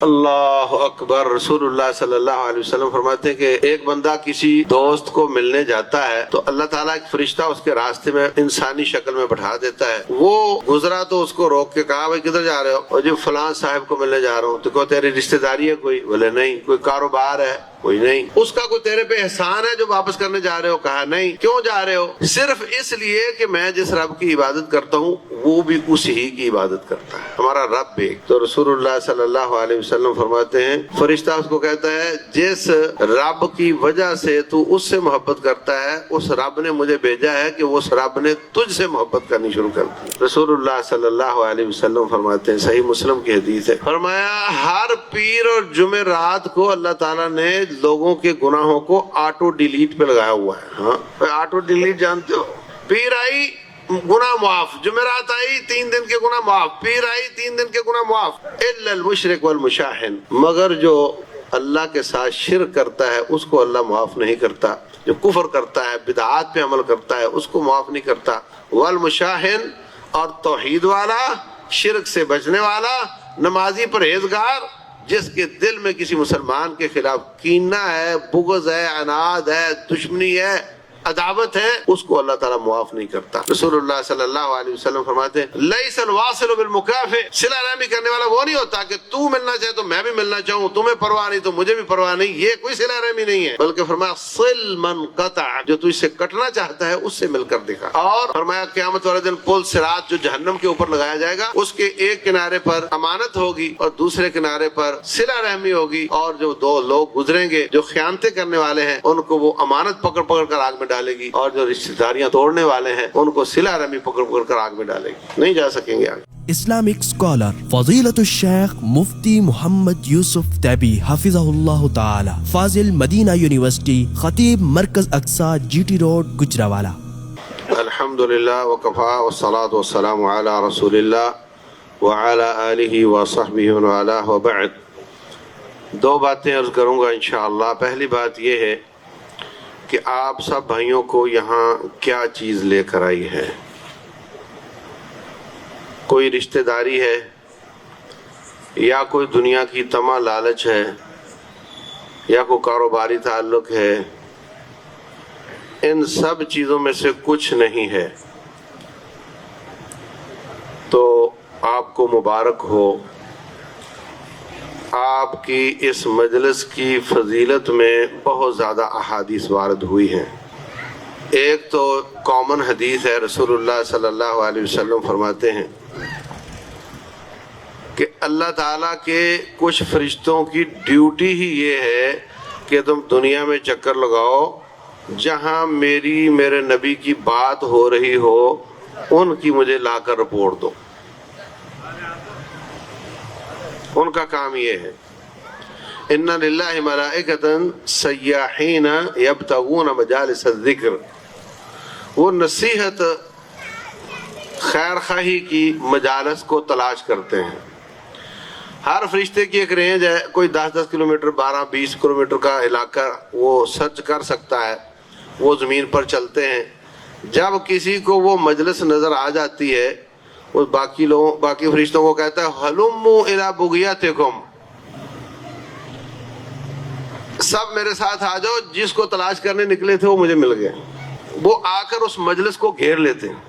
اللہ اکبر۔ رسول اللہ صلی اللہ علیہ وسلم فرماتے ہیں کہ ایک بندہ کسی دوست کو ملنے جاتا ہے تو اللہ تعالیٰ ایک فرشتہ اس کے راستے میں انسانی شکل میں بٹھا دیتا ہے۔ وہ گزرا تو اس کو روک کے کہا بھائی کدھر جا رہے ہو؟ اور جو فلاں صاحب کو ملنے جا رہا ہوں۔ تو کہو تیری رشتہ داری ہے کوئی؟ بولے نہیں۔ کوئی کاروبار ہے؟ کوئی نہیں۔ اس کا کوئی تیرے پہ احسان ہے جو واپس کرنے جا رہے ہو؟ کہا نہیں۔ کیوں جا رہے ہو؟ صرف اس لیے کہ میں جس رب کی عبادت کرتا ہوں وہ بھی اسی ہی کی عبادت کرتا ہے، ہمارا رب بھی۔ تو رسول اللہ صلی اللہ علیہ وسلم فرماتے ہیں فرشتہ اس کو کہتا ہے جس رب کی وجہ سے تو اس سے محبت کرتا ہے اس رب نے مجھے بھیجا ہے کہ اس رب نے تجھ سے محبت کرنی شروع کر دی۔ رسول اللہ صلی اللہ علیہ وسلم فرماتے ہیں، صحیح مسلم کی حدیث ہے، فرمایا ہر پیر اور جمعرات کو اللہ تعالیٰ نے لوگوں کے گناہوں کو آٹو ڈیلیٹ پہ لگایا ہوا ہے۔ ہاں آٹو ڈیلیٹ جانتے ہو؟ پیر آئی گناہ معاف، جمعرات آئی 3 دن کے گناہ معاف، پیر آئی 3 دن کے گناہ معاف، الا المشرک والمشاحن، مگر جو اللہ کے ساتھ شرک کرتا ہے اس کو اللہ معاف نہیں کرتا، جو کفر کرتا ہے بدعات پہ عمل کرتا ہے اس کو معاف نہیں کرتا، والمشاحن، اور توحید والا، شرک سے بچنے والا، نمازی پرہیزگار جس کے دل میں کسی مسلمان کے خلاف کینہ ہے، بغض ہے، عناد ہے، دشمنی ہے، عداوت ہے، اس کو اللہ تعالیٰ معاف نہیں کرتا۔ رسول اللہ صلی اللہ علیہ وسلم فرماتے ہیں لیس الواصل بالمکافئ، صلہ رحمی کرنے والا وہ نہیں ہوتا کہ تو ملنا چاہے تو میں بھی ملنا چاہوں، تمہیں پرواہ نہیں تو مجھے بھی پرواہ نہیں، یہ کوئی صلہ رحمی نہیں ہے، بلکہ فرمایا صل من قطع، جو تو اس سے کٹنا چاہتا ہے اس سے مل کر دکھا۔ اور فرمایا قیامت والے دن پل صراط جو جہنم کے اوپر لگایا جائے گا اس کے ایک کنارے پر امانت ہوگی اور دوسرے کنارے پر صلہ رحمی ہوگی، اور جو 2 لوگ گزریں گے جو خیانتیں کرنے والے ہیں ان کو وہ امانت پکڑ پکڑ کر آگ میں ڈالے گی، اور جو رشتہ داریاں توڑنے والے ہیں ان کو صلہ رحمی پکڑ پکڑ کر آگ میں ڈالے گی، نہیں جا سکیں گے آگے۔ اسلامک اسکالر فضیلت الشیخ مفتی محمد یوسف تیبی حفظہ اللہ تعالی، فاضل مدینہ یونیورسٹی، خطیب مرکز اقصی جی ٹی روڈ گجرانوالہ۔ الحمدللہ وکفا والصلاة والسلام علی رسول اللہ وعلی آلہ وصحبہ ومن والہ وبعد۔ 2 باتیں عرض کروں گا انشاءاللہ۔ پہلی بات یہ ہے کہ آپ سب بھائیوں کو یہاں کیا چیز لے کر آئی ہے؟ کوئی رشتہ داری ہے یا کوئی دنیا کی طمع لالچ ہے یا کوئی کاروباری تعلق ہے؟ ان سب چیزوں میں سے کچھ نہیں ہے تو آپ کو مبارک ہو۔ آپ کی اس مجلس کی فضیلت میں بہت زیادہ احادیث وارد ہوئی ہیں۔ ایک تو کامن حدیث ہے، رسول اللہ صلی اللہ علیہ وسلم فرماتے ہیں کہ اللہ تعالیٰ کے کچھ فرشتوں کی ڈیوٹی ہی یہ ہے کہ تم دنیا میں چکر لگاؤ، جہاں میرے نبی کی بات ہو رہی ہو ان کی مجھے لا کر رپورٹ دو۔ ان کا کام یہ ہے، ان للہ ملائکۃ سیاحین یبتغون مجالس الذکر، وہ نصیحت خیر خواہی کی مجالس کو تلاش کرتے ہیں۔ ہر فرشتے کی ایک رینج ہے، کوئی 10 کلومیٹر 12-20 کلومیٹر کا علاقہ وہ سرچ کر سکتا ہے، وہ زمین پر چلتے ہیں۔ جب کسی کو وہ مجلس نظر آ جاتی ہے وہ باقی فرشتوں کو کہتا ہے ہلموا الی بغیتکم، سب میرے ساتھ آ جاؤ، جس کو تلاش کرنے نکلے تھے وہ مجھے مل گئے۔ وہ آ کر اس مجلس کو گھیر لیتے ہیں۔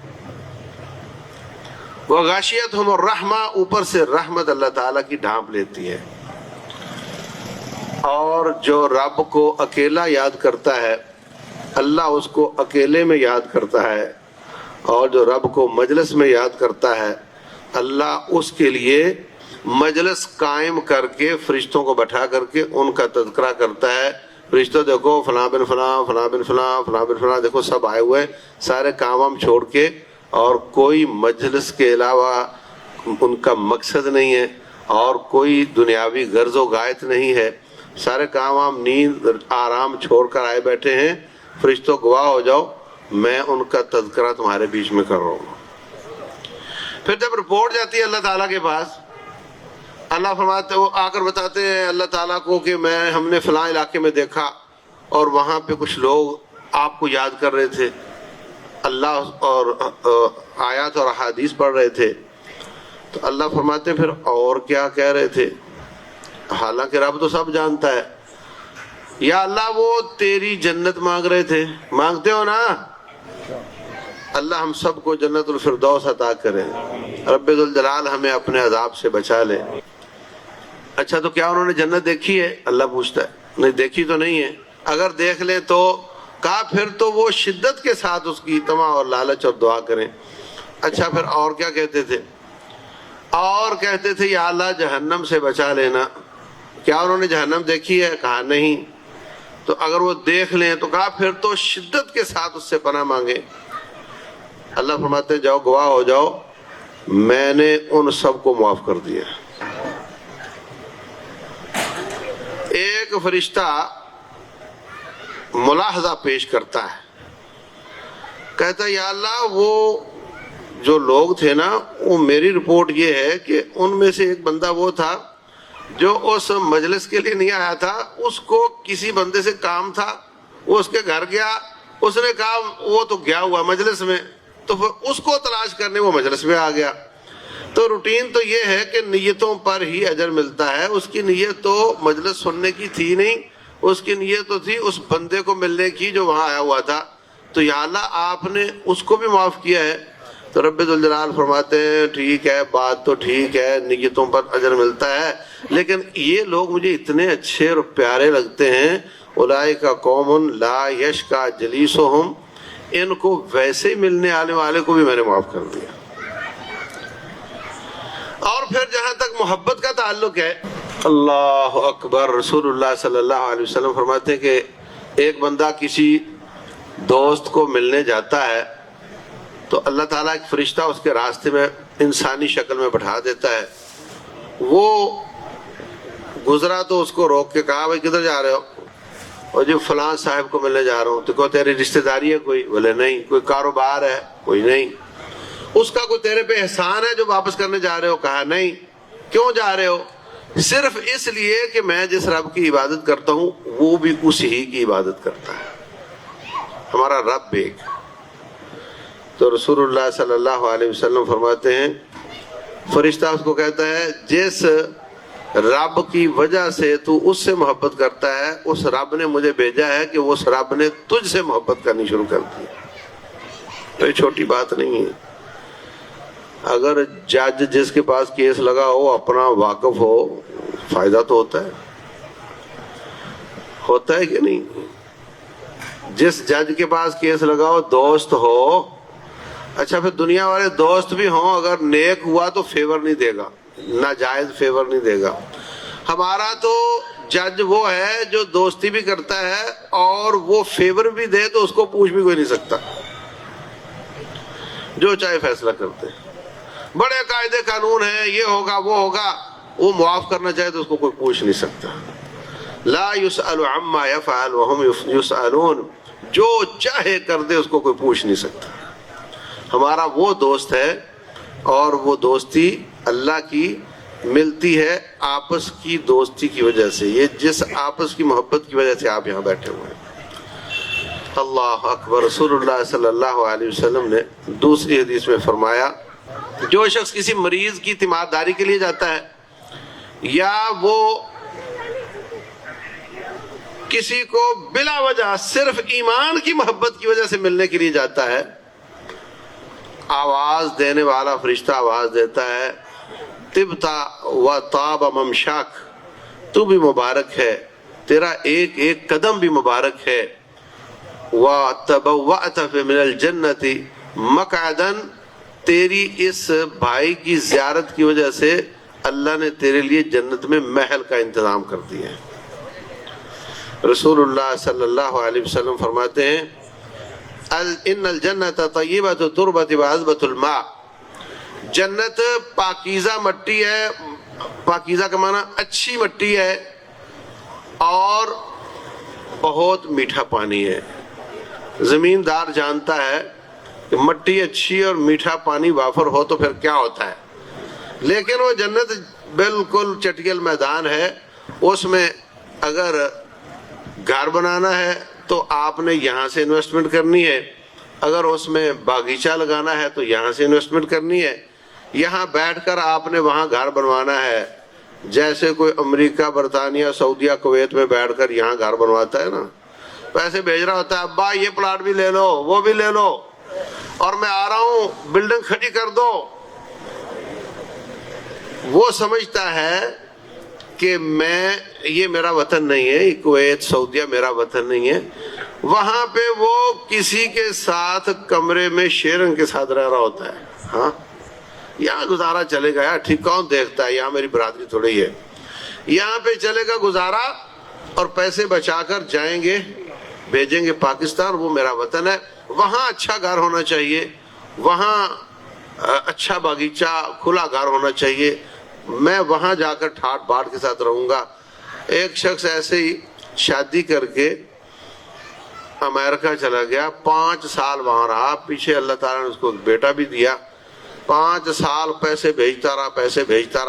وغاشیتہم الرحمہ، اوپر سے رحمت اللہ تعالیٰ کی ڈھانپ لیتی ہے۔ اور جو رب کو اکیلا یاد کرتا ہے اللہ اس کو اکیلے میں یاد کرتا ہے، اور جو رب کو مجلس میں یاد کرتا ہے اللہ اس کے لیے مجلس قائم کر کے فرشتوں کو بٹھا کر کے ان کا تذکرہ کرتا ہے۔ فرشتوں دیکھو فلاں بن فلاں، فلاں بن فلاں، فلاں بن فلاں، دیکھو سب آئے ہوئے، سارے کام وام چھوڑ کے، اور کوئی مجلس کے علاوہ ان کا مقصد نہیں ہے اور کوئی دنیاوی غرض و غایت نہیں ہے، سارے کام وام نیند آرام چھوڑ کر آئے بیٹھے ہیں۔ فرشتوں گواہ ہو جاؤ میں ان کا تذکرہ تمہارے بیچ میں کر رہا ہوں۔ پھر جب رپورٹ جاتی ہے اللہ تعالیٰ کے پاس، اللہ فرماتے وہ آ کر بتاتے ہیں اللہ تعالیٰ کو کہ ہم نے فلاں علاقے میں دیکھا اور وہاں پہ کچھ لوگ آپ کو یاد کر رہے تھے، اللہ اور آیات اور احادیث پڑھ رہے تھے۔ تو اللہ فرماتے ہیں پھر اور کیا کہہ رہے تھے؟ حالانکہ رب تو سب جانتا ہے. یا اللہ وہ تیری جنت مانگ رہے تھے, مانگتے ہو نا, اللہ ہم سب کو جنت الفردوس عطا کرے. رب ذوالجلال ہمیں اپنے عذاب سے بچا لے. اچھا تو کیا انہوں نے جنت دیکھی ہے؟ اللہ پوچھتا ہے. نہیں دیکھی تو نہیں ہے. اگر دیکھ لیں تو کہا پھر تو وہ شدت کے ساتھ اس کی طمع اور لالچ اور دعا کریں. اچھا پھر اور کیا کہتے تھے؟ اور کہتے تھے یا اللہ جہنم سے بچا لینا. کیا انہوں نے جہنم دیکھی ہے؟ کہا نہیں. تو اگر وہ دیکھ لیں تو کہا پھر تو شدت کے ساتھ اس سے پناہ مانگے. اللہ فرماتے ہیں جاؤ گواہ ہو جاؤ میں نے ان سب کو معاف کر دیا. ایک فرشتہ ملاحظہ پیش کرتا ہے, کہتا ہے یا اللہ وہ جو لوگ تھے نا, وہ میری رپورٹ یہ ہے کہ ان میں سے ایک بندہ وہ تھا جو اس مجلس کے لیے نہیں آیا تھا, اس کو کسی بندے سے کام تھا, وہ اس کے گھر گیا, اس نے کہا وہ تو گیا ہوا مجلس میں, تو پھر اس کو تلاش کرنے وہ مجلس میں آ گیا. تو روٹین تو یہ ہے کہ نیتوں پر ہی اجر ملتا ہے. اس کی نیت تو مجلس سننے کی تھی نہیں, اس کی نیت تو تھی اس بندے کو ملنے کی جو وہاں آیا ہوا تھا. تو یا اللہ آپ نے اس کو بھی معاف کیا ہے. تو رب ذوالجلال فرماتے ہیں ٹھیک ہے, بات تو ٹھیک ہے, نیتوں پر اجر ملتا ہے, لیکن یہ لوگ مجھے اتنے اچھے اور پیارے لگتے ہیں. اولئک قوم لا یشقی جلیسہم, ان کو ویسے ملنے آنے والے کو بھی میں نے معاف کر دیا. اور پھر جہاں تک محبت کا تعلق ہے, اللہ اکبر, رسول اللہ صلی اللہ علیہ وسلم فرماتے ہیں کہ ایک بندہ کسی دوست کو ملنے جاتا ہے تو اللہ تعالیٰ ایک فرشتہ اس کے راستے میں انسانی شکل میں بٹھا دیتا ہے. وہ گزرا تو اس کو روک کے کہا بھائی کدھر جا رہے ہو؟ اور جی فلاں صاحب کو ملنے جا رہا ہوں. تو کہو تیری رشتہ داری ہے کوئی؟ بولے نہیں. کوئی کاروبار ہے؟ کوئی نہیں. اس کا کوئی تیرے پہ احسان ہے جو واپس کرنے جا رہے ہو؟ کہا نہیں. کیوں جا رہے ہو؟ صرف اس لیے کہ میں جس رب کی عبادت کرتا ہوں وہ بھی اسی ہی کی عبادت کرتا ہے, ہمارا رب ایک. تو رسول اللہ صلی اللہ علیہ وسلم فرماتے ہیں فرشتہ اس کو کہتا ہے جس رب کی وجہ سے تو اس سے محبت کرتا ہے, اس رب نے مجھے بھیجا ہے کہ اس رب نے تجھ سے محبت کرنی شروع کر دی. تو یہ چھوٹی بات نہیں ہے. اگر جج جس کے پاس کیس لگا ہو اپنا واقف ہو, فائدہ تو ہوتا ہے کہ نہیں؟ جس جج کے پاس کیس لگا ہو دوست ہو, اچھا پھر دنیا والے دوست بھی ہوں, اگر نیک ہوا تو فیور نہیں دے گا, ناجائز فیور نہیں دے گا. ہمارا تو جج وہ ہے جو دوستی بھی کرتا ہے اور وہ فیور بھی دے تو اس کو پوچھ بھی کوئی نہیں سکتا, جو چاہے فیصلہ کرتے ہیں. بڑے قاعدے قانون ہیں, یہ ہوگا وہ ہوگا, وہ معاف کرنا چاہے تو اس کو کوئی پوچھ نہیں سکتا. لا يسأل عما يفعل وهم يسألون, جو چاہے کر دے اس کو کوئی پوچھ نہیں سکتا. ہمارا وہ دوست ہے اور وہ دوستی اللہ کی ملتی ہے آپس کی دوستی کی وجہ سے. یہ جس آپس کی محبت کی وجہ سے آپ یہاں بیٹھے ہوئے ہیں. اللہ اکبر. رسول اللہ صلی اللہ علیہ وسلم نے دوسری حدیث میں فرمایا جو شخص کسی مریض کی تیمارداری کے لیے جاتا ہے یا وہ کسی کو بلا وجہ صرف ایمان کی محبت کی وجہ سے ملنے کے لیے جاتا ہے, آواز دینے والا فرشتہ آواز دیتا ہے طبتا و طاب ممشاک, تو بھی مبارک ہے, تیرا ایک ایک قدم بھی مبارک ہے. وَتَبَوَّأْتَ مِنَ الْجَنَّةِ مَقْعَدًا, تیری اس بھائی کی زیارت کی وجہ سے اللہ نے تیرے لیے جنت میں محل کا انتظام کر دیا ہے. رسول اللہ صلی اللہ علیہ وسلم فرماتے ہیں ان الجنت طیبۃ تربۃ وعذبۃ الماء, جنت پاکیزہ مٹی ہے, پاکیزہ کا معنی اچھی مٹی ہے, اور بہت میٹھا پانی ہے. زمیندار جانتا ہے کہ مٹی اچھی اور میٹھا پانی وافر ہو تو پھر کیا ہوتا ہے, لیکن وہ جنت بالکل چٹیل میدان ہے. اس میں اگر گھر بنانا ہے تو آپ نے یہاں سے انویسٹمنٹ کرنی ہے, اگر اس میں باغیچہ لگانا ہے تو یہاں سے انویسٹمنٹ کرنی ہے, یہاں بیٹھ کر آپ نے وہاں گھر بنوانا ہے, جیسے کوئی امریکہ، برطانیہ، سعودیہ، کویت میں بیٹھ کر یہاں گھر بنواتا ہے نا، پیسے بھیج رہا ہوتا ہے، ابا یہ پلاٹ بھی لے لو، وہ بھی لے لو، اور میں آ رہا ہوں بلڈنگ کھڑی کر دو۔ وہ سمجھتا ہے کہ یہ میرا وطن نہیں ہے، کویت، سعودیہ میرا وطن نہیں ہے۔ وہاں پہ وہ کسی کے ساتھ کمرے میں شیرنگ کے ساتھ رہ رہا ہوتا ہے۔ ہاں یہاں گزارا چلے گا یار، ٹھیک، کون دیکھتا ہے، یہاں میری برادری تھوڑی ہے، یہاں پہ چلے گا گزارا، اور پیسے بچا کر جائیں گے، بھیجیں گے پاکستان، وہ میرا وطن ہے، وہاں اچھا گھر ہونا چاہیے، وہاں اچھا باغیچہ، کھلا گھر ہونا چاہیے، میں وہاں جا کر ٹھاٹ باٹ کے ساتھ رہوں گا۔ ایک شخص ایسے ہی شادی کر کے امریکہ چلا گیا، 5 سال وہاں رہا، پیچھے اللہ تعالیٰ نے اس کو ایک بیٹا بھی دیا، 5 سال پیسے بھیجتا رہا،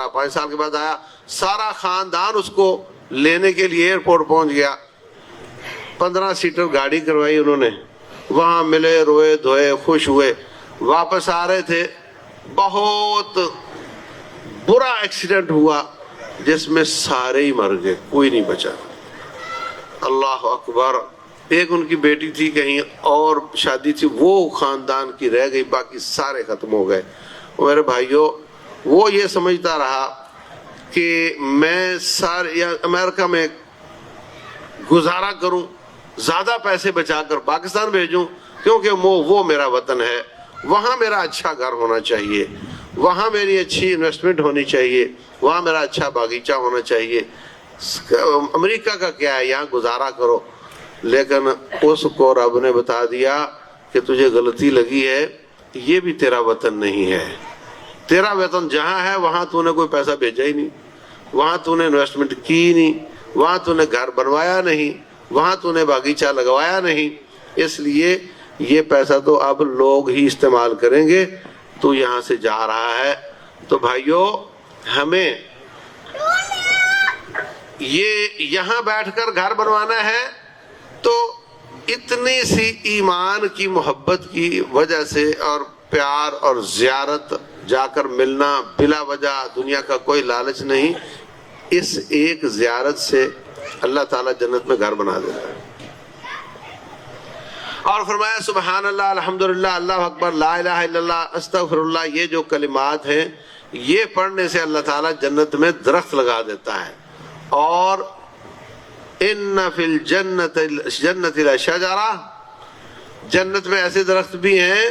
5 سال کے بعد آیا، سارا خاندان اس کو لینے کے لیے ایئرپورٹ پہنچ گیا، 15 سیٹر گاڑی کروائی انہوں نے، وہاں ملے، روئے دھوئے، خوش ہوئے، واپس آ رہے تھے، بہت برا ایکسیڈنٹ ہوا جس میں سارے ہی مر گئے، کوئی نہیں بچا۔ اللہ اکبر۔ ایک ان کی بیٹی تھی، کہیں اور شادی تھی، وہ خاندان کی رہ گئی، باقی سارے ختم ہو گئے۔ میرے بھائیوں، وہ یہ سمجھتا رہا کہ میں امریکہ میں گزارا کروں، زیادہ پیسے بچا کر پاکستان بھیجوں، کیونکہ وہ میرا وطن ہے، وہاں میرا اچھا گھر ہونا چاہیے، وہاں میری اچھی انویسٹمنٹ ہونی چاہیے، وہاں میرا اچھا باغیچہ ہونا چاہیے۔ امریکہ کا کیا ہے، یہاں گزارا کرو۔ لیکن اس کو رب نے بتا دیا کہ تجھے غلطی لگی ہے، یہ بھی تیرا وطن نہیں ہے، تیرا وطن جہاں ہے وہاں تو نے کوئی پیسہ بھیجا ہی نہیں، وہاں تو نے انویسٹمنٹ کی نہیں، وہاں تو نے گھر بنوایا نہیں، وہاں تو نے باغیچہ لگوایا نہیں، اس لیے یہ پیسہ تو اب لوگ ہی استعمال کریں گے، تو یہاں سے جا رہا ہے۔ تو بھائیوں، ہمیں یہاں بیٹھ کر گھر بنوانا ہے تو اتنی سی ایمان کی محبت کی وجہ سے، اور پیار اور زیارت، جا کر ملنا بلا وجہ، دنیا کا کوئی لالچ نہیں، اس ایک زیارت سے اللہ تعالیٰ جنت میں گھر بنا دیتا ہے۔ اور فرمایا سبحان اللہ، الحمدللہ، اللہ اکبر، لا الہ الا اللہ، استغفر اللہ، یہ جو کلمات ہیں، یہ پڑھنے سے اللہ تعالیٰ جنت میں درخت لگا دیتا ہے۔ اور ان فی الجنت لشجرہ، جنت میں ایسے درخت بھی ہیں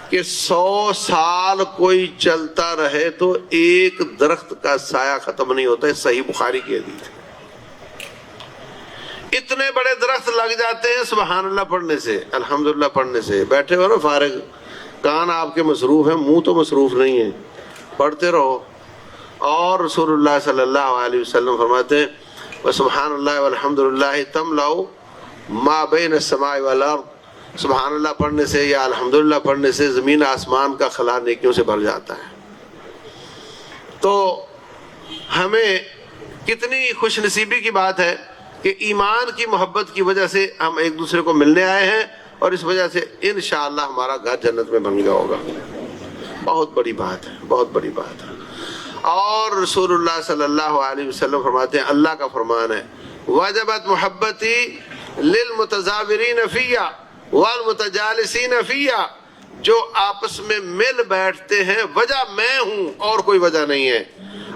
کہ 100 سال کوئی چلتا رہے تو ایک درخت کا سایہ ختم نہیں ہوتا ہے، صحیح بخاری کی حدیث ہے۔ اتنے بڑے درخت لگ جاتے ہیں سبحان اللہ پڑھنے سے، الحمدللہ پڑھنے سے۔ بیٹھے ہو نا فارغ، کان آپ کے مصروف ہیں، منہ تو مصروف نہیں ہے، پڑھتے رہو۔ اور رسول اللہ صلی اللہ علیہ وسلم فرماتے ہیں وسبحان اللہ والحمدللہ تملأ ما بین السماء والارض، سبحان اللہ پڑھنے سے یا الحمدللہ پڑھنے سے زمین آسمان کا خلا نیکیوں سے بھر جاتا ہے۔ تو ہمیں کتنی خوش نصیبی کی بات ہے کہ ایمان کی محبت کی وجہ سے ہم ایک دوسرے کو ملنے آئے ہیں، اور اس وجہ سے انشاءاللہ ہمارا گھر جنت میں بن گیا ہوگا۔ بہت بڑی بات ہے، بہت بڑی بات ہے۔ اور رسول اللہ صلی اللہ علیہ وسلم فرماتے ہیں، اللہ کا فرمان ہے وجبت محبتی للمتزاورین فیہ والمتجالسین فیہ، جو آپس میں مل بیٹھتے ہیں، وجہ میں ہوں اور کوئی وجہ نہیں ہے،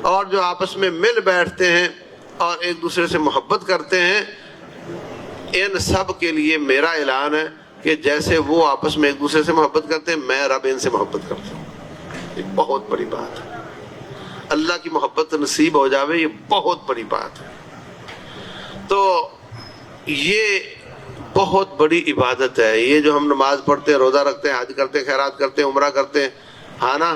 اور جو آپس میں مل بیٹھتے ہیں اور ایک دوسرے سے محبت کرتے ہیں، ان سب کے لیے میرا اعلان ہے کہ جیسے وہ آپس میں ایک دوسرے سے محبت کرتے ہیں، میں رب ان سے محبت کرتا ہوں۔ یہ بہت بڑی بات ہے، اللہ کی محبت نصیب ہو جاوے، یہ بہت بڑی بات ہے۔ تو یہ بہت بڑی عبادت ہے، یہ جو ہم نماز پڑھتے ہیں، روزہ رکھتے ہیں، حج کرتے ہیں، خیرات کرتے ہیں، عمرہ کرتے ہیں، ہاں نا،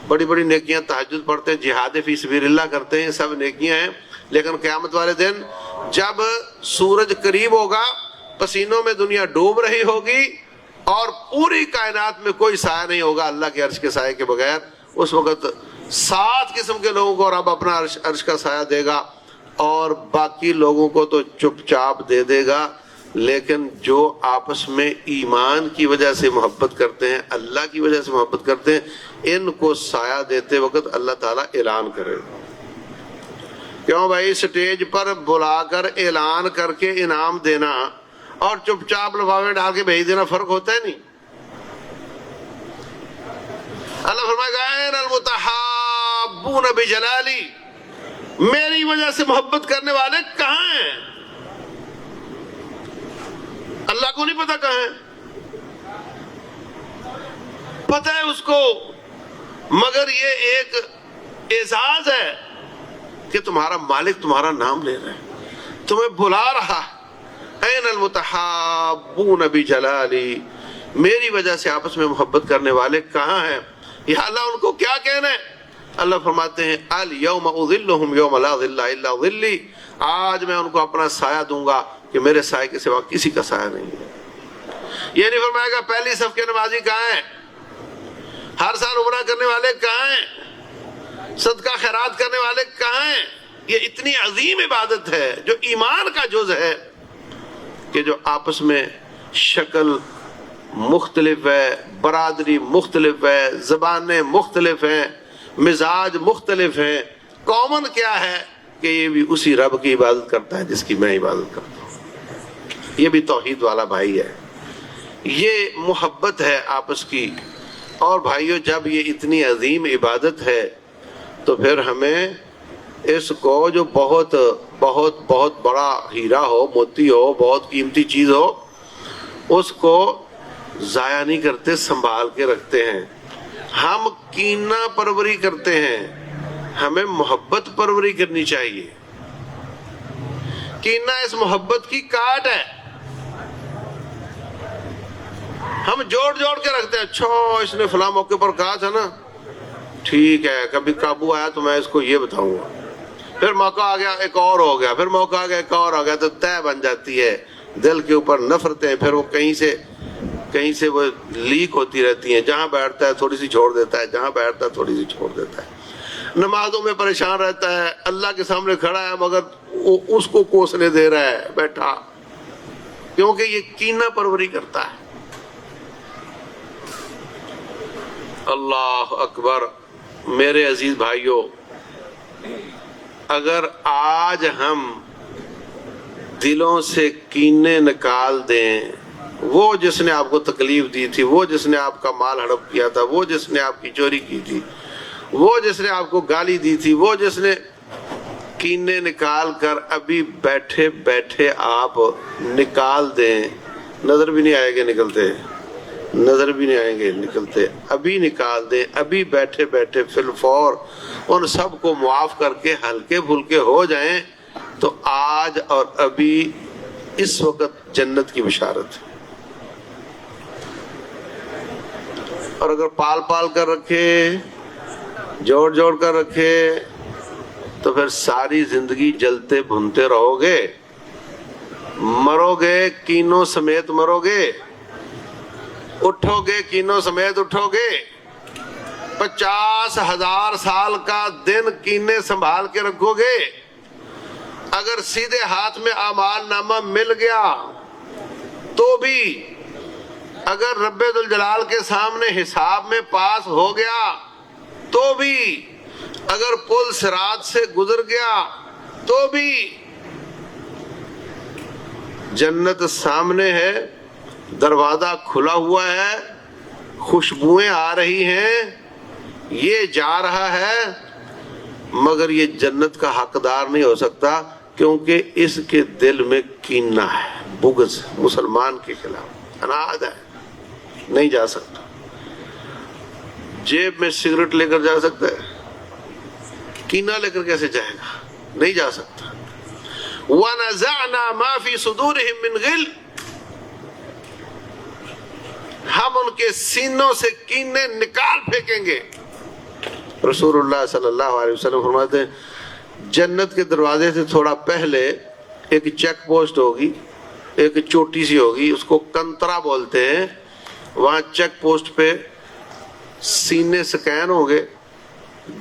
بڑی بڑی نیکیاں، تہجد پڑھتے ہیں، جہاد فی سبیل اللہ کرتے ہیں، یہ سب نیکیاں ہیں۔ لیکن قیامت والے دن جب سورج قریب ہوگا، پسینوں میں دنیا ڈوب رہی ہوگی، اور پوری کائنات میں کوئی سایہ نہیں ہوگا اللہ کے عرش کے سائے کے بغیر، اس وقت 7 قسم کے لوگوں کو رب اپنا عرش کا سایہ دے گا، اور باقی لوگوں کو تو چپ چاپ دے دے گا۔ لیکن جو آپس میں ایمان کی وجہ سے محبت کرتے ہیں، اللہ کی وجہ سے محبت کرتے ہیں، ان کو سایہ دیتے وقت اللہ تعالیٰ اعلان کرے گا۔ کیوں بھائی سٹیج پر بلا کر اعلان کر کے انعام دینا اور چپ چاپ لفافے ڈال کے بھیج دینا فرق ہوتا ہے نہیں؟ اللہ فرمائے گا اَيْنَ الْمُتَحَابُّونَ بِجَلَالِي، میری وجہ سے محبت کرنے والے کہاں ہیں؟ اللہ کو نہیں پتا کہاں ہیں، پتا ہے اس کو، مگر یہ ایک اعزاز ہے کہ تمہارا مالک تمہارا نام لے رہا ہے، تمہیں بلا رہا ہے۔ اَيْنَ الْمُتَحَابُّونَ بِجَلَالِي، میری وجہ سے آپس میں محبت کرنے والے کہاں ہیں؟ یا اللہ ان کو کیا کہنا ہے؟ اللہ فرماتے ہیں الْيَوْمَ أُظِلُّهُمْ يَوْمَ لَا ظِلَّ إِلَّا ظِلِّي، آج میں ان کو اپنا سایہ دوں گا کہ میرے سائے کے سوا کسی کا سایہ نہیں ہے۔ یہ نہیں فرمائے گا پہلی صف کے نمازی کہاں ہیں، ہر سال عمرہ کرنے والے کہاں ہیں، صدقہ خیرات کرنے والے کہاں ہیں؟ یہ اتنی عظیم عبادت ہے جو ایمان کا جز ہے کہ جو آپس میں شکل مختلف ہے، برادری مختلف ہے، زبانیں مختلف ہیں، مزاج مختلف ہیں، کامن کیا ہے کہ یہ بھی اسی رب کی عبادت کرتا ہے جس کی میں عبادت کرتا ہوں۔ یہ بھی توحید والا بھائی ہے، یہ محبت ہے آپس کی۔ اور بھائیو جب یہ اتنی عظیم عبادت ہے تو پھر ہمیں اس کو جو بہت بہت بہت بڑا ہیرا ہو، موتی ہو، بہت قیمتی چیز ہو، اس کو ضائع نہیں کرتے، سنبھال کے رکھتے ہیں۔ ہم کینہ پروری کرتے ہیں، ہمیں محبت پروری کرنی چاہیے۔ کینہ اس محبت کی کاٹ ہے، ہم جوڑ جوڑ کے رکھتے ہیں، اچھا اس نے فلاں موقع پر کہا تھا نا، ٹھیک ہے کبھی قابو آیا تو میں اس کو یہ بتاؤں گا، پھر موقع آ گیا ایک اور ہو گیا، پھر موقع آ گیا ایک اور ہو گیا، تو طے بن جاتی ہے، دل کے اوپر نفرتیں پھر وہ کہیں سے وہ لیک ہوتی رہتی ہیں، جہاں بیٹھتا ہے تھوڑی سی چھوڑ دیتا ہے، جہاں بیٹھتا ہے تھوڑی سی چھوڑ دیتا ہے، نمازوں میں پریشان رہتا ہے، اللہ کے سامنے کھڑا ہے مگر وہ اس کو کوسنے دے رہا ہے بیٹھا، کیونکہ یہ کینہ پروری کرتا ہے۔ اللہ اکبر، میرے عزیز بھائیوں، اگر آج ہم دلوں سے کینے نکال دیں، وہ جس نے آپ کو تکلیف دی تھی، وہ جس نے آپ کا مال ہڑپ کیا تھا، وہ جس نے آپ کی چوری کی تھی، وہ جس نے آپ کو گالی دی تھی، وہ جس نے کینے نکال کر ابھی بیٹھے بیٹھے آپ نکال دیں، نظر بھی نہیں آئیں گے نکلتے، نظر بھی نہیں آئیں گے نکلتے، ابھی نکال دیں، ابھی بیٹھے بیٹھے فی الفور ان سب کو معاف کر کے ہلکے پھلکے ہو جائیں، تو آج اور ابھی اس وقت جنت کی بشارت ہے۔ اور اگر پال پال کر رکھے، جوڑ جوڑ کر رکھے، تو پھر ساری زندگی جلتے بھنتے رہو گے، مرو گے کینوں سمیت مرو گے، اٹھو گے کینوں سمیت اٹھو گے، 50,000 سال کا دن کینے سنبھال کے رکھو گے۔ اگر سیدھے ہاتھ میں اعمال نامہ مل گیا تو بھی، اگر رب ذوالجلال کے سامنے حساب میں پاس ہو گیا تو بھی، اگر پل صراط سے گزر گیا تو بھی، جنت سامنے ہے، دروازہ کھلا ہوا ہے، خوشبوئیں آ رہی ہیں، یہ جا رہا ہے، مگر یہ جنت کا حقدار نہیں ہو سکتا کیونکہ اس کے دل میں کینہ ہے، بغض، مسلمان کے خلاف اناد ہے، نہیں جا سکتا۔ جیب میں سگریٹ لے کر جا سکتا ہے، کینہ لے کر کیسے جائے گا؟ نہیں جا سکتا۔ وَنَزَعْنَا مَا فِي صُدُورِهِم مِّن غِلٍّ، ہم ان کے سینوں سے کینے نکال پھینکیں گے۔ رسول اللہ صلی اللہ علیہ وسلم فرماتے ہیں جنت کے دروازے سے تھوڑا پہلے ایک چیک پوسٹ ہوگی، ایک چوٹی سی ہوگی، اس کو کنترا بولتے ہیں، وہاں چیک پوسٹ پہ سینے سکین ہوں گے،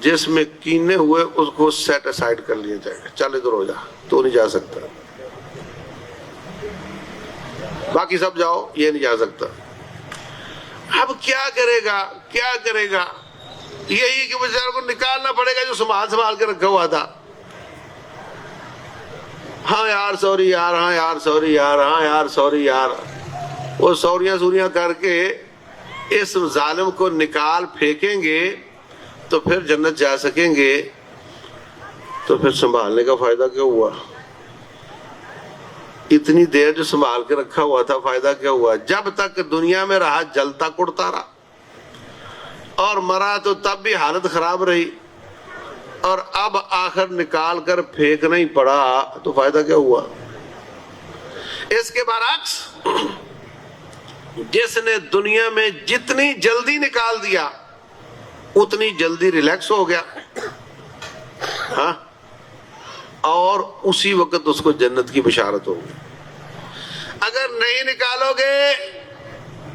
جس میں کینے ہوئے اس کو سیٹ اسائڈ کر لیا جائے گا، چل ادھر ہو جا، تو نہیں جا سکتا، باقی سب جاؤ، یہ نہیں جا سکتا۔ اب کیا کرے گا، کیا کرے گا؟ یہی کہ بیچارے کو نکالنا پڑے گا جو سنبھال کے رکھا ہوا تھا۔ ہاں یار سوری یار، ہاں یار سوری یار، ہاں یار سوری یار، وہ سوریاں کر کے اس ظالم کو نکال پھینکیں گے تو پھر جنت جا سکیں گے، تو پھر سنبھالنے کا فائدہ کیا ہوا؟ اتنی دیر جو سنبھال کے رکھا ہوا تھا فائدہ کیا ہوا؟ جب تک دنیا میں رہا جلتا کڑتا رہا، اور مرا تو تب بھی حالت خراب رہی، اور اب آخر نکال کر پھینکنا ہی پڑا تو فائدہ کیا ہوا؟ اس کے برعکس جس نے دنیا میں جتنی جلدی نکال دیا اتنی جلدی ریلیکس ہو گیا، ہاں، اور اسی وقت اس کو جنت کی بشارت ہوگی۔ اگر نہیں نکالو گے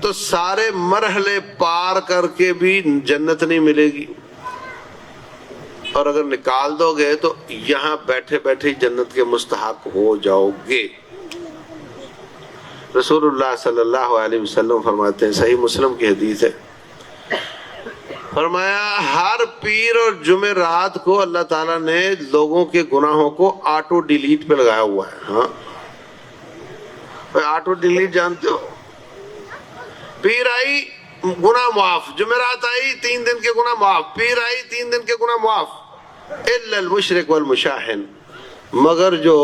تو سارے مرحلے پار کر کے بھی جنت نہیں ملے گی، اور اگر نکال دو گے تو یہاں بیٹھے بیٹھے جنت کے مستحق ہو جاؤ گے۔ رسول اللہ صلی اللہ علیہ وسلم فرماتے ہیں، صحیح مسلم کی حدیث ہے، فرمایا ہر پیر اور جمعرات کو اللہ تعالیٰ نے لوگوں کے گناہوں کو آٹو ڈیلیٹ پہ لگایا ہوا ہے۔ ہاں آٹو ڈیلیٹ جانتے ہو؟ پیر آئی گناہ معاف، جمعرات آئی 3 دن کے گناہ معاف، پیر آئی 3 دن کے گناہ معاف، الا المشرک والمشاہن، مگر جو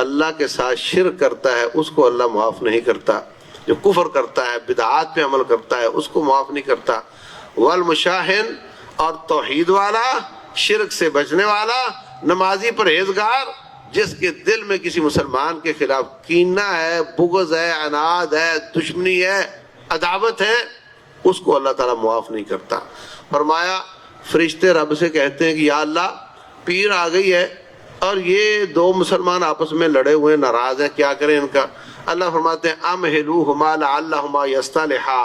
اللہ کے ساتھ شرک کرتا ہے اس کو اللہ معاف نہیں کرتا، جو کفر کرتا ہے، بدعات پہ عمل کرتا ہے اس کو معاف نہیں کرتا، والمشاہن، اور توحید والا، شرک سے بچنے والا، نمازی پرہیزگار، جس کے دل میں کسی مسلمان کے خلاف کینہ ہے، بغض ہے، عناد ہے، دشمنی ہے، عداوت ہے، اس کو اللہ تعالیٰ معاف نہیں کرتا۔ فرمایا فرشتے رب سے کہتے ہیں کہ یا اللہ پیر آ گئی ہے اور یہ 2 مسلمان آپس میں لڑے ہوئے ناراض ہیں، کیا کریں ان کا؟ اللہ فرماتے ہیں امہلوہما لعلہما یصطلحا،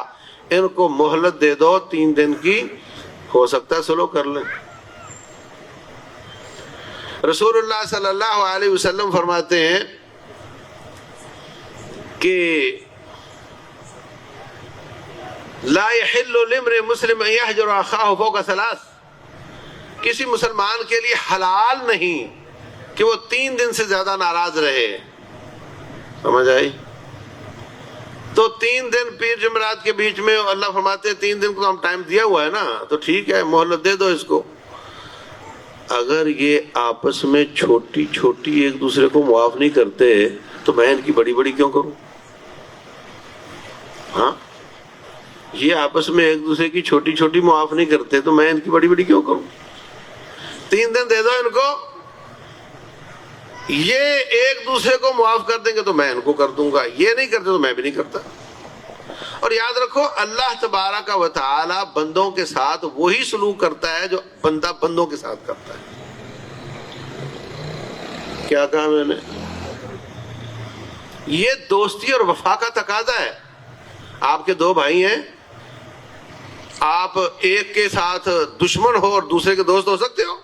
ان کو مہلت دے دو 3 دن کی، ہو سکتا ہے سلو کر لیں۔ رسول اللہ صلی اللہ علیہ وسلم فرماتے ہیں کہ لا يحل لامرئ مسلم ان يهجر اخاه فوق 3، کسی مسلمان کے لیے حلال نہیں کہ وہ 3 دن سے زیادہ ناراض رہے، سمجھ آئی؟ تو 3 دن پیر جمعرات کے بیچ میں اللہ فرماتے ہیں 3 دن کو ہم ٹائم دیا ہوا ہے نا، تو ٹھیک ہے مہلت دے دو اس کو۔ اگر یہ آپس میں چھوٹی چھوٹی ایک دوسرے کو معاف نہیں کرتے تو میں ان کی بڑی بڑی کیوں کروں؟ ہاں، یہ آپس میں ایک دوسرے کی چھوٹی چھوٹی معاف نہیں کرتے تو میں ان کی بڑی بڑی کیوں کروں؟ 3 دن دے دو ان کو، یہ ایک دوسرے کو معاف کر دیں گے تو میں ان کو کر دوں گا، یہ نہیں کرتے تو میں بھی نہیں کرتا۔ اور یاد رکھو اللہ تبارک و تعالی بندوں کے ساتھ وہی سلوک کرتا ہے جو بندہ بندوں کے ساتھ کرتا ہے۔ کیا کہا میں نے؟ یہ دوستی اور وفا کا تقاضا ہے۔ آپ کے 2 بھائی ہیں، آپ ایک کے ساتھ دشمن ہو اور دوسرے کے دوست ہو سکتے ہو؟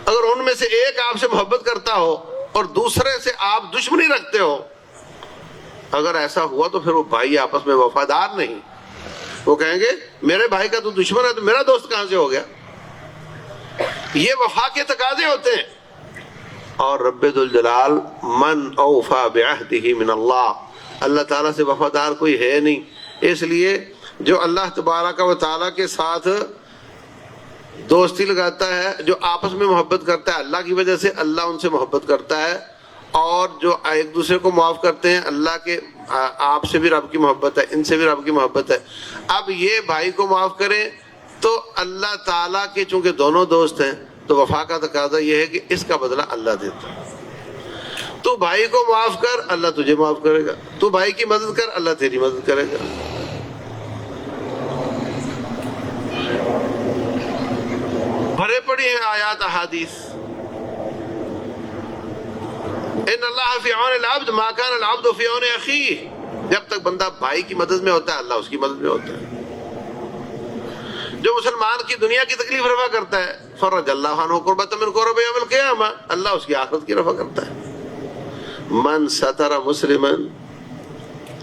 اگر ان میں سے ایک آپ سے محبت کرتا ہو اور دوسرے سے آپ دشمنی رکھتے ہو، اگر ایسا ہوا تو پھر وہ بھائی آپس میں وفادار نہیں، وہ کہیں گے میرے بھائی کا تو دشمن ہے تو میرا دوست کہاں سے ہو گیا؟ یہ وفا کے تقاضے ہوتے ہیں۔ اور رب ذوالجلال من اوفا بعہدہ من اللہ تعالیٰ سے وفادار کوئی ہے نہیں، اس لیے جو اللہ تبارک و تعالیٰ کے ساتھ دوستی لگاتا ہے، جو آپس میں محبت کرتا ہے اللہ کی وجہ سے، اللہ ان سے محبت کرتا ہے، اور جو ایک دوسرے کو معاف کرتے ہیں اللہ کے، آپ سے بھی رب کی محبت ہے، ان سے بھی رب کی محبت ہے۔ اب یہ بھائی کو معاف کریں تو اللہ تعالیٰ کے چونکہ دونوں دوست ہیں تو وفا کا تقاضا یہ ہے کہ اس کا بدلہ اللہ دیتا ہے۔ تو بھائی کو معاف کر اللہ تجھے معاف کرے گا، تو بھائی کی مدد کر اللہ تیری مدد کرے گا۔ بھرے پڑی ہیں آیات احادیث، ان اللہ فی عون العبد ما کان العبد فی عون اخیہ، جب تک بندہ بھائی کی مدد میں ہوتا ہے اللہ اس کی مدد میں ہوتا ہے۔ جو مسلمان کی دنیا کی تکلیف رفع کرتا ہے فرج اللہ عنہ قربۃ من قرب یوم القیامہ، اللہ اس کی آخرت کی رفع کرتا ہے۔ من ستر مسلما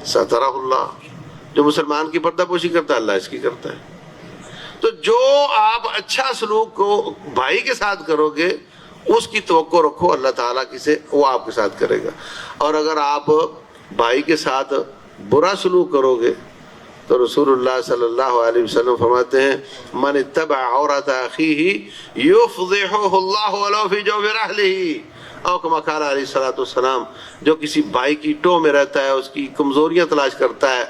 سترہ اللہ، جو مسلمان کی پردہ پوشی کرتا ہے اللہ اس کی کرتا ہے۔ تو جو آپ اچھا سلوک کو بھائی کے ساتھ کرو گے اس کی توقع رکھو اللہ تعالیٰ کی سے، وہ آپ کے ساتھ کرے گا۔ اور اگر آپ بھائی کے ساتھ برا سلوک کرو گے تو رسول اللہ صلی اللہ علیہ وسلم فرماتے ہیں من اتبع عورت اخیہ یفضحہ اللہ ولو فی جوف رحلہ، او کما قال علیہ الصلوۃ والسلام، جو کسی بھائی کی ٹو میں رہتا ہے، اس کی کمزوریاں تلاش کرتا ہے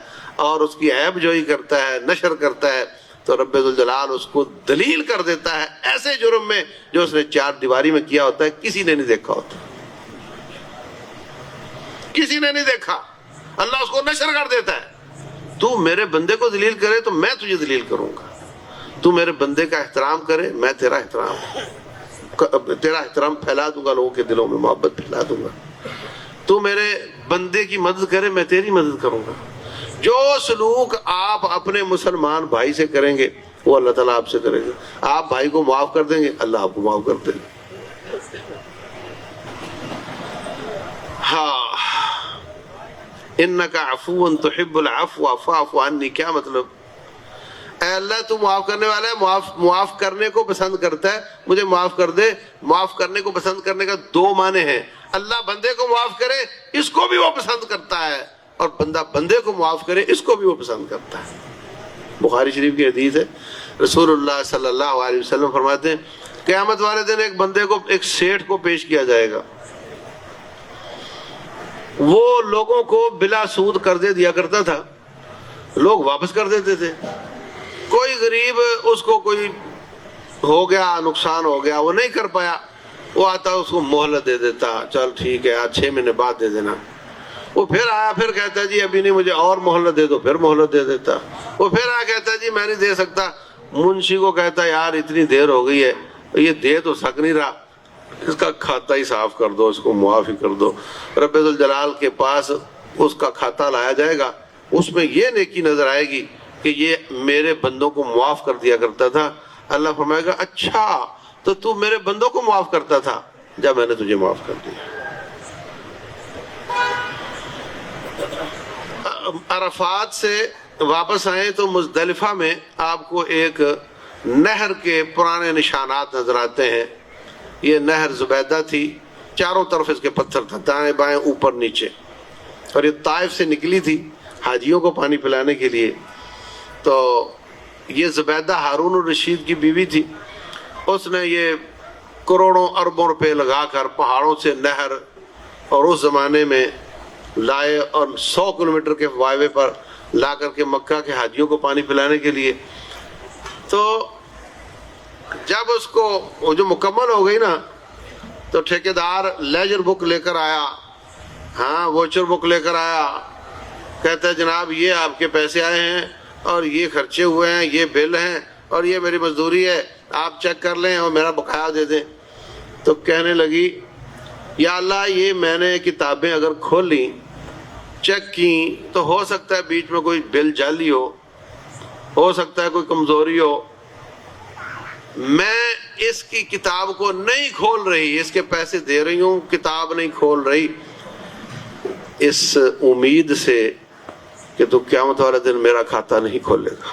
اور اس کی عیب جوئی کرتا ہے، نشر کرتا ہے، تو رب ذوالجلال اس کو دلیل کر دیتا ہے ایسے جرم میں جو اس نے چار دیواری میں کیا ہوتا ہے، کسی نے نہیں دیکھا ہوتا، کسی نے نہیں دیکھا، اللہ اس کو نشر کر دیتا ہے۔ تو میرے بندے کو ذلیل کرے تو میں تجھے ذلیل کروں گا، تو میرے بندے کا احترام کرے میں تیرا احترام پھیلا دوں گا، لوگوں کے دلوں میں محبت پھیلا دوں گا، تو میرے بندے کی مدد کرے میں تیری مدد کروں گا۔ جو سلوک آپ اپنے مسلمان بھائی سے کریں گے وہ اللہ تعالیٰ آپ سے کرے گا۔ آپ بھائی کو معاف کر دیں گے، اللہ آپ کو معاف کر دے گا۔ ہاں، انک عفو تحب العفو فاعف عنی، کیا مطلب؟ اے اللہ تو معاف کرنے والا ہے، معاف کرنے کو پسند کرتا ہے، مجھے معاف کر دے۔ معاف کرنے کو پسند کرنے کا دو معنی ہیں، اللہ بندے کو معاف کرے اس کو بھی وہ پسند کرتا ہے، اور بندہ بندے کو معاف کرے اس کو بھی وہ پسند کرتا ہے۔ بخاری شریف کی حدیث ہے، رسول اللہ صلی اللہ علیہ وسلم فرماتے ہیں قیامت والے دن ایک بندے کو ایک سیٹھ کو پیش کیا جائے گا، وہ لوگوں کو بلا سود قرضے دیا کرتا تھا، لوگ واپس کر دیتے تھے۔ کوئی غریب اس کو کوئی ہو گیا، نقصان ہو گیا، وہ نہیں کر پایا، وہ آتا اس کو مہلت دے دیتا، چل ٹھیک ہے 6 مہینے بعد دے دینا۔ وہ پھر آیا، پھر کہتا جی ابھی نہیں، مجھے اور مہلت دے دو، پھر مہلت دے دیتا۔ وہ پھر آیا کہتا جی میں نہیں دے سکتا، منشی کو کہتا یار اتنی دیر ہو گئی ہے، یہ دے تو سک نہیں رہا، اس کا کھاتا ہی صاف کر دو، اس کو معاف ہی کر دو۔ رب ذوالجلال کے پاس اس کا کھاتا لایا جائے گا، اس میں یہ نیکی نظر آئے گی کہ یہ میرے بندوں کو معاف کر دیا کرتا تھا۔ اللہ فرمائے گا اچھا تو میرے بندوں کو معاف کرتا تھا، جب میں نے تجھے معاف کر دیا۔ عرفات سے واپس آئیں تو مزدلفہ میں آپ کو ایک نہر کے پرانے نشانات نظر آتے ہیں۔ یہ نہر زبیدہ تھی، چاروں طرف اس کے پتھر تھا، دائیں بائیں اوپر نیچے، اور یہ طائف سے نکلی تھی حاجیوں کو پانی پلانے کے لیے۔ تو یہ زبیدہ ہارون الرشید کی بیوی تھی، اس نے یہ کروڑوں اربوں روپے لگا کر پہاڑوں سے نہر اور اس زمانے میں لائے، اور 100 کلومیٹر کے وائوے پر لا کر کے مکہ کے حاجیوں کو پانی پلانے کے لیے۔ تو جب اس کو وہ جو مکمل ہو گئی نا، تو ٹھیکیدار لیجر بک لے کر آیا، ہاں ووچر بک لے کر آیا، کہتا ہے جناب یہ آپ کے پیسے آئے ہیں اور یہ خرچے ہوئے ہیں، یہ بل ہیں اور یہ میری مزدوری ہے، آپ چیک کر لیں اور میرا بقایا دے دیں۔ تو کہنے لگی یا اللہ یہ میں نے کتابیں اگر کھولی چیک کی تو ہو سکتا ہے بیچ میں کوئی بل جعلی ہو سکتا ہے کوئی کمزوری ہو، میں اس کی کتاب کو نہیں کھول رہی، اس کے پیسے دے رہی ہوں، کتاب نہیں کھول رہی، اس امید سے کہ تو قیامت والے دن میرا کھاتا نہیں کھولے گا۔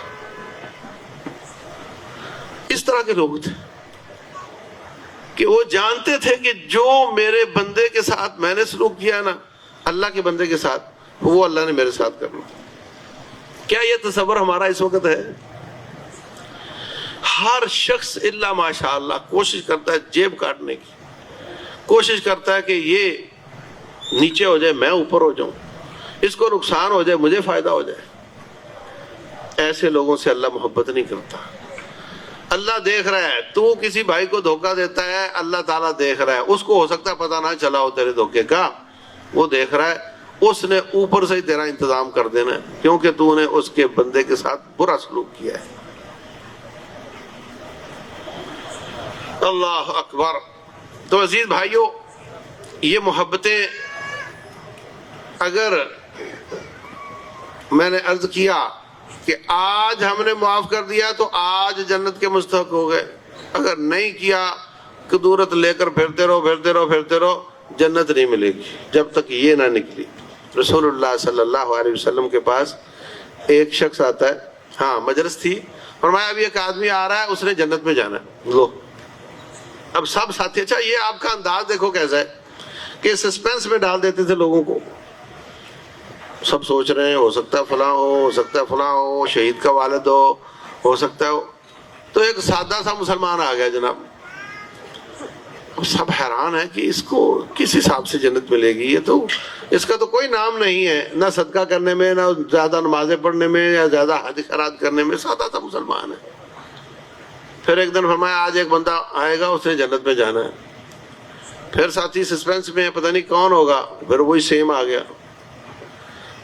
اس طرح کے لوگ تھے کہ وہ جانتے تھے کہ جو میرے بندے کے ساتھ میں نے سلوک کیا نا، اللہ کے بندے کے ساتھ، وہ اللہ نے میرے ساتھ کرنا۔ کیا یہ تصور ہمارا اس وقت ہے؟ ہر شخص الا ماشاء اللہ کوشش کرتا ہے جیب کاٹنے کی، کوشش کرتا ہے کہ یہ نیچے ہو جائے میں اوپر ہو جاؤں، اس کو نقصان ہو جائے مجھے فائدہ ہو جائے۔ ایسے لوگوں سے اللہ محبت نہیں کرتا۔ اللہ دیکھ رہا ہے، تو کسی بھائی کو دھوکہ دیتا ہے، اللہ تعالیٰ دیکھ رہا ہے، اس کو ہو سکتا ہے پتہ نہ چلا ہو تیرے دھوکے کا، وہ دیکھ رہا ہے، اس نے اوپر سے ہی تیرا انتظام کر دینا ہے، کیونکہ تو نے اس کے بندے کے ساتھ برا سلوک کیا ہے۔ اللہ اکبر۔ تو عزیز بھائیوں، یہ محبتیں اگر میں نے عرض کیا کہ آج ہم نے معاف کر دیا تو آج جنت کے مستحق ہو گئے، اگر نہیں کیا کدورت لے کر پھرتے رہو، جنت نہیں ملے گی جب تک یہ نہ نکلی۔ رسول اللہ صلی اللہ علیہ وسلم کے پاس ایک شخص آتا ہے، ہاں مجلس تھی، فرمایا ابھی ایک آدمی آ رہا ہے، اس نے جنت میں جانا ہے، لو اب سب ساتھی، اچھا یہ آپ کا انداز دیکھو کیسا ہے کہ سسپینس میں ڈال دیتے تھے لوگوں کو. سب سوچ رہے ہیں ہو سکتا ہے فلاں ہو سکتا ہے فلاں ہو، شہید کا والد ہو سکتا ہے. تو ایک سادہ سا مسلمان آ گیا جناب. اب سب حیران ہے کہ اس کو کس حساب سے جنت ملے گی، یہ تو اس کا تو کوئی نام نہیں ہے، نہ صدقہ کرنے میں، نہ زیادہ نمازیں پڑھنے میں، یا زیادہ حج خیرات کرنے میں، سادہ سا مسلمان ہے. پھر ایک دن فرمایا آج ایک بندہ آئے گا، اس نے جنت میں جانا ہے. پھر ساتھی سسپینس میں پتہ نہیں کون ہوگا، پھر وہی سیم آ گیا.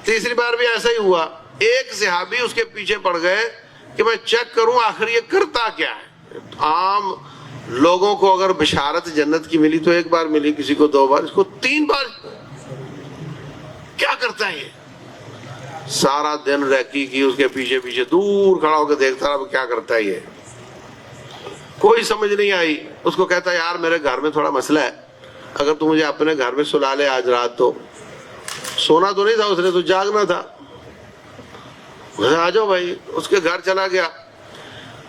تیسری بار بھی ایسا ہی ہوا. ایک صحابی اس کے پیچھے پڑ گئے کہ میں چیک کروں آخر یہ کرتا کیا ہے. عام لوگوں کو اگر بشارت جنت کی ملی تو ایک بار ملی، کسی کو 2 بار، اس کو 3 بار. کیا کرتا ہے یہ؟ سارا دن ریکی کی اس کے پیچھے پیچھے دور کھڑا ہو کے دیکھتا رہا کیا کرتا ہے یہ. کوئی سمجھ نہیں آئی. اس کو کہتا یار میرے گھر میں تھوڑا مسئلہ ہے، اگر تو مجھے اپنے گھر میں سلا لے آج رات. تو سونا تو نہیں تھا اس نے، تو جاگنا تھا. آ جاؤ بھائی. اس کے گھر چلا گیا،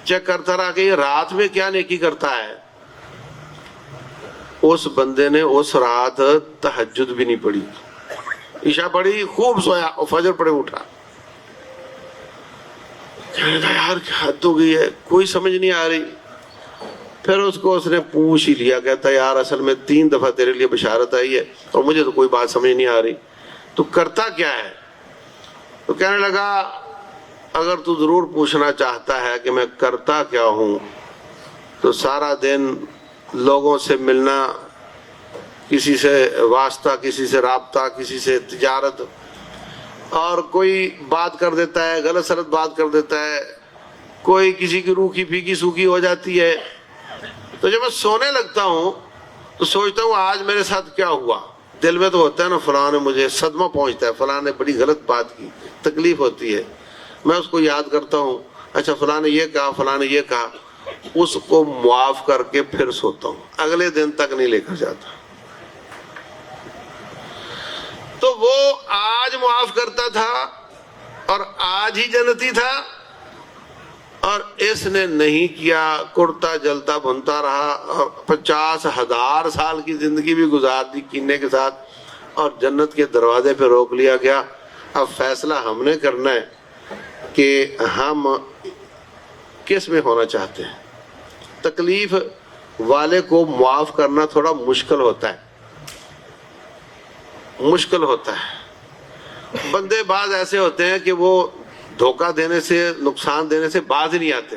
چیک کرتا رہا کہ یہ رات میں کیا نیکی کرتا ہے. اس بندے نے اس رات تہجد بھی نہیں پڑھی، عشاء پڑھی، خوب سویا اور فجر پڑے اٹھا. کہنے لگا یار کیا حد ہو گئی ہے، کوئی سمجھ نہیں آ رہی. پھر اس کو اس نے پوچھ ہی لیا، کہتا یار اصل میں 3 دفعہ تیرے لیے بشارت آئی ہے اور مجھے تو کوئی بات سمجھ نہیں آ رہی، تو کرتا کیا ہے؟ تو کہنے لگا اگر تو ضرور پوچھنا چاہتا ہے کہ میں کرتا کیا ہوں تو سارا دن لوگوں سے ملنا، کسی سے واسطہ، کسی سے رابطہ، کسی سے تجارت، اور کوئی بات کر دیتا ہے، غلط سلط بات کر دیتا ہے، کوئی کسی کی روکھی پھیکی سوکھی ہو جاتی ہے. تو جب میں سونے لگتا ہوں تو سوچتا ہوں آج میرے ساتھ کیا ہوا. دل میں تو ہوتا ہے نا فلاں نے مجھے صدمہ پہنچتا ہے، فلاں نے بڑی غلط بات کی، تکلیف ہوتی ہے. میں اس کو یاد کرتا ہوں، اچھا فلاں نے یہ کہا، فلاں نے یہ کہا، اس کو معاف کر کے پھر سوتا ہوں، اگلے دن تک نہیں لے کر جاتا. تو وہ آج معاف کرتا تھا اور آج ہی جنتی تھا، اور اس نے نہیں کیا، کڑتا جلتا بھنتا رہا، 50,000 سال کی زندگی بھی گزار دی کینے کے ساتھ، اور جنت کے دروازے پہ روک لیا گیا. اب فیصلہ ہم نے کرنا ہے کہ ہم کس میں ہونا چاہتے ہیں. تکلیف والے کو معاف کرنا تھوڑا مشکل ہوتا ہے، مشکل ہوتا ہے. بندے بعض ایسے ہوتے ہیں کہ وہ دھوکہ دینے سے، نقصان دینے سے باز ہی نہیں آتے.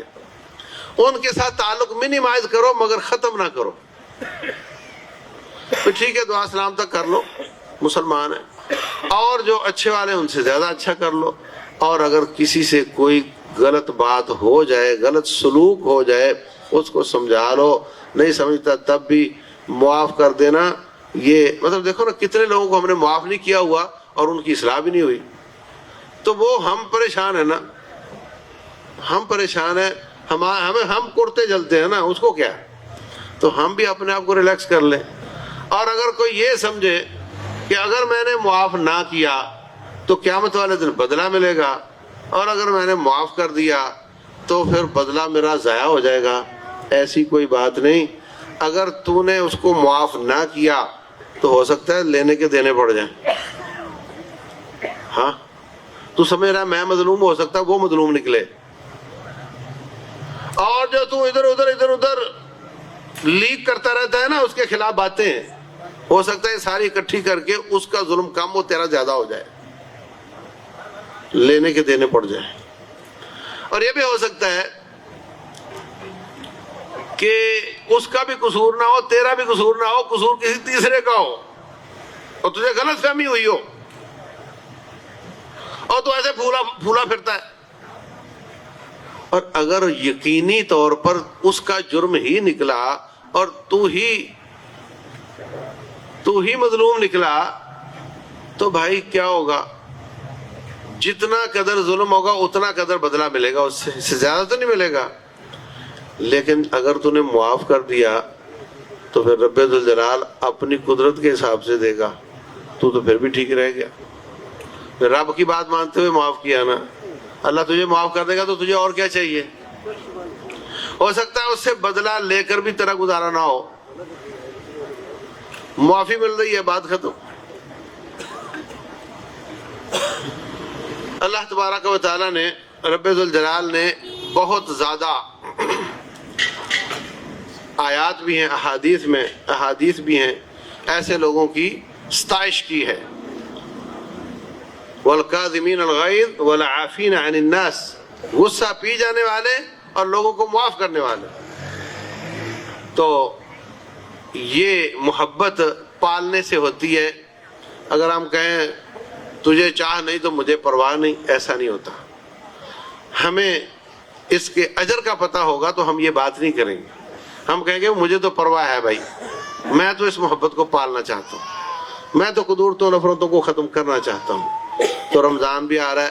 ان کے ساتھ تعلق منیمائز کرو مگر ختم نہ کرو. تو ٹھیک ہے دعا سلام تک کر لو، مسلمان ہے، اور جو اچھے والے ان سے زیادہ اچھا کر لو. اور اگر کسی سے کوئی غلط بات ہو جائے، غلط سلوک ہو جائے، اس کو سمجھا لو. نہیں سمجھتا تب بھی معاف کر دینا. یہ مطلب دیکھو نا کتنے لوگوں کو ہم نے معاف نہیں کیا ہوا اور ان کی اصلاح بھی نہیں ہوئی. تو وہ ہم پریشان ہیں نا، ہم پریشان ہیں، ہم کوڑتے جلتے ہیں نا، اس کو کیا. تو ہم بھی اپنے آپ کو ریلیکس کر لیں. اور اگر کوئی یہ سمجھے کہ اگر میں نے معاف نہ کیا تو قیامت والے دن بدلہ ملے گا، اور اگر میں نے معاف کر دیا تو پھر بدلہ میرا ضائع ہو جائے گا، ایسی کوئی بات نہیں. اگر تو نے اس کو معاف نہ کیا تو ہو سکتا ہے لینے کے دینے پڑ جائیں. ہاں تو سمجھ رہا ہے میں مظلوم، ہو سکتا ہے وہ مظلوم نکلے. اور جو تو ادھر ادھر لیک کرتا رہتا ہے نا اس کے خلاف باتیں، ہو سکتا ہے ساری اکٹھی کر کے اس کا ظلم کم ہو، تیرا زیادہ ہو جائے، لینے کے دینے پڑ جائے. اور یہ بھی ہو سکتا ہے کہ اس کا بھی قصور نہ ہو، تیرا بھی قصور نہ ہو، قصور کسی تیسرے کا ہو اور تجھے غلط فہمی ہوئی ہو، اور تو ایسے پھولا پھرتا ہے. اور اگر یقینی طور پر اس کا جرم ہی نکلا اور تو ہی مظلوم نکلا تو بھائی کیا ہوگا؟ جتنا قدر ظلم ہوگا اتنا قدر بدلہ ملے گا، اس سے زیادہ تو نہیں ملے گا. لیکن اگر تو نے معاف کر دیا تو پھر رب ذوالجلال اپنی قدرت کے حساب سے دے گا، تو پھر بھی ٹھیک رہ گیا. رب کی بات مانتے ہوئے معاف کیا نا، اللہ تجھے معاف کر دے گا تو تجھے اور کیا چاہیے. ہو سکتا ہے اس سے بدلہ لے کر بھی تیرا گزارا نہ ہو، معافی مل رہی ہے، بات ختم۔ اللہ تبارک و تعالیٰ نے، رب ذوالجلال نے بہت زیادہ آیات بھی ہیں، احادیث بھی ہیں، ایسے لوگوں کی ستائش کی ہے۔ والکاظمین الغیظ والعافین عن الناس، غصہ پی جانے والے اور لوگوں کو معاف کرنے والے۔ تو یہ محبت پالنے سے ہوتی ہے۔ اگر ہم کہیں تجھے چاہ نہیں تو مجھے پرواہ نہیں، ایسا نہیں ہوتا۔ ہمیں اس کے اجر کا پتہ ہوگا تو ہم یہ بات نہیں کریں گے، ہم کہیں گے مجھے تو پرواہ ہے بھائی، میں تو اس محبت کو پالنا چاہتا ہوں، میں تو قدورتوں نفرتوں کو ختم کرنا چاہتا ہوں۔ تو رمضان بھی آ رہا ہے،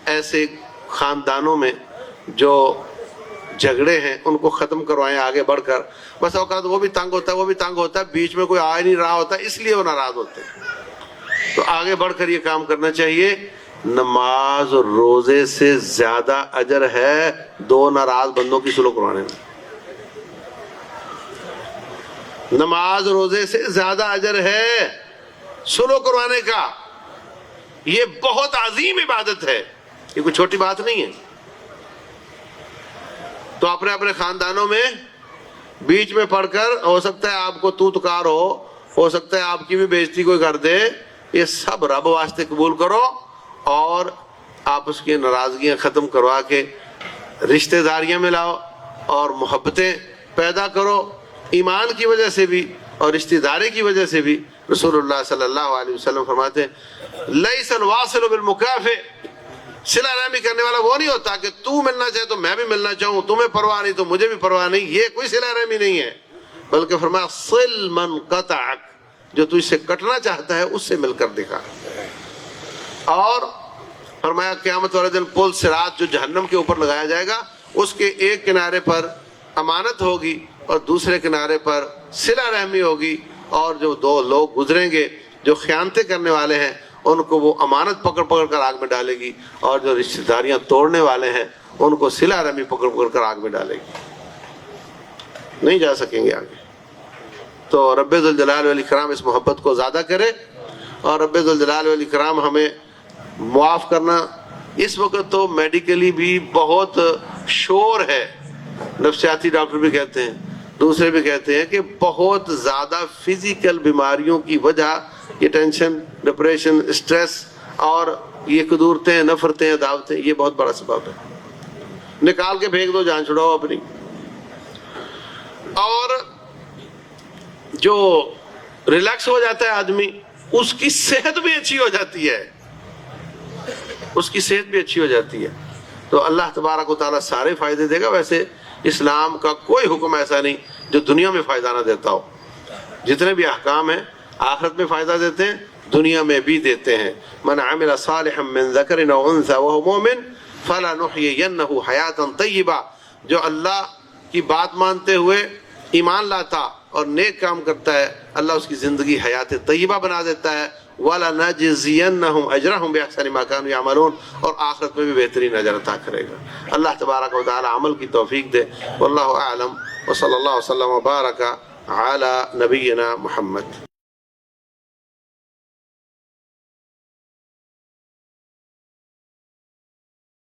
ایسے خاندانوں میں جو جھگڑے ہیں ان کو ختم کروائیں آگے بڑھ کر۔ بس اوقات وہ بھی تنگ ہوتا ہے، بیچ میں کوئی آ ہی نہیں رہا ہوتا، اس لیے وہ ناراض ہوتے ہیں۔ تو آگے بڑھ کر یہ کام کرنا چاہیے۔ نماز اور روزے سے زیادہ اجر ہے دو ناراض بندوں کی صلح کروانے میں۔ نماز روزے سے زیادہ اجر ہے صلح کروانے کا۔ یہ بہت عظیم عبادت ہے، یہ کوئی چھوٹی بات نہیں ہے۔ تو اپنے اپنے خاندانوں میں بیچ میں پڑھ کر، ہو سکتا ہے آپ کو تو تکار ہو سکتا ہے آپ کی بھی بےزتی کوئی کر دے، یہ سب رب واسطے قبول کرو اور آپس کی ناراضگیاں ختم کروا کے رشتہ داریاں میں لاؤ اور محبتیں پیدا کرو، ایمان کی وجہ سے بھی اور رشتہ داری کی وجہ سے بھی۔ رسول اللہ صلی اللہ علیہ وسلم فرماتے ہیں لیس الواصل بالمکافئ، صلہ رحمی کرنے والا وہ نہیں ہوتا کہ تو ملنا چاہے تو میں بھی ملنا چاہوں، تمہیں پرواہ نہیں تو مجھے بھی پرواہ نہیں، یہ کوئی صلہ رحمی نہیں ہے۔ بلکہ فرمایا صل من قطعک، جو تجھ سے کٹنا چاہتا ہے اس سے مل کر دکھا۔ اور فرمایا قیامت والے دن پل صراط جو جہنم کے اوپر لگایا جائے گا، اس کے ایک کنارے پر امانت ہوگی اور دوسرے کنارے پر صلہ رحمی ہوگی، اور جو دو لوگ گزریں گے جو خیانتیں کرنے والے ہیں ان کو وہ امانت پکڑ کر آگ میں ڈالے گی، اور جو رشتہ داریاں توڑنے والے ہیں ان کو صلہ رحمی پکڑ کر آگ میں ڈالے گی، نہیں جا سکیں گے آگے۔ تو رب ذوالجلال والاکرام اس محبت کو زیادہ کرے، اور رب ذوالجلال والاکرام ہمیں معاف کرنا۔ اس وقت تو میڈیکلی بھی بہت شور ہے، نفسیاتی ڈاکٹر بھی کہتے ہیں، دوسرے بھی کہتے ہیں کہ بہت زیادہ فزیکل بیماریوں کی وجہ یہ ٹینشن، ڈپریشن، اسٹریس اور یہ قدورتیں، نفرتیں، عداوتیں، یہ بہت بڑا سبب ہے۔ نکال کے پھینک دو، جان چھڑاؤ اپنی۔ اور جو ریلیکس ہو جاتا ہے آدمی، اس کی صحت بھی اچھی ہو جاتی ہے، اس کی صحت بھی اچھی ہو جاتی ہے۔ تو اللہ تبارک و تعالیٰ سارے فائدے دے گا۔ ویسے اسلام کا کوئی حکم ایسا نہیں جو دنیا میں فائدہ نہ دیتا ہو۔ جتنے بھی احکام ہیں آخرت میں فائدہ دیتے ہیں، دنیا میں بھی دیتے ہیں۔ من عمل صالحا من ذکر او انثى وهو مؤمن فلنحيينه حیاتا طیبہ، جو اللہ کی بات مانتے ہوئے ایمان لاتا اور نیک کام کرتا ہے، اللہ اس کی زندگی حیات طیبہ بنا دیتا ہے۔ وَلَنَجْزِيَنَّهُمْ أَجْرَهُمْ بِأَحْسَنِ مَا كَانُوا يَعْمَلُونَ، اور آخرت میں بھی بہترین اجر عطا کرے گا۔ اللہ تبارک و تعالی عمل کی توفیق دے۔ واللہ اعلم، وصلی اللہ وسلم وبارک علی نبینا محمد۔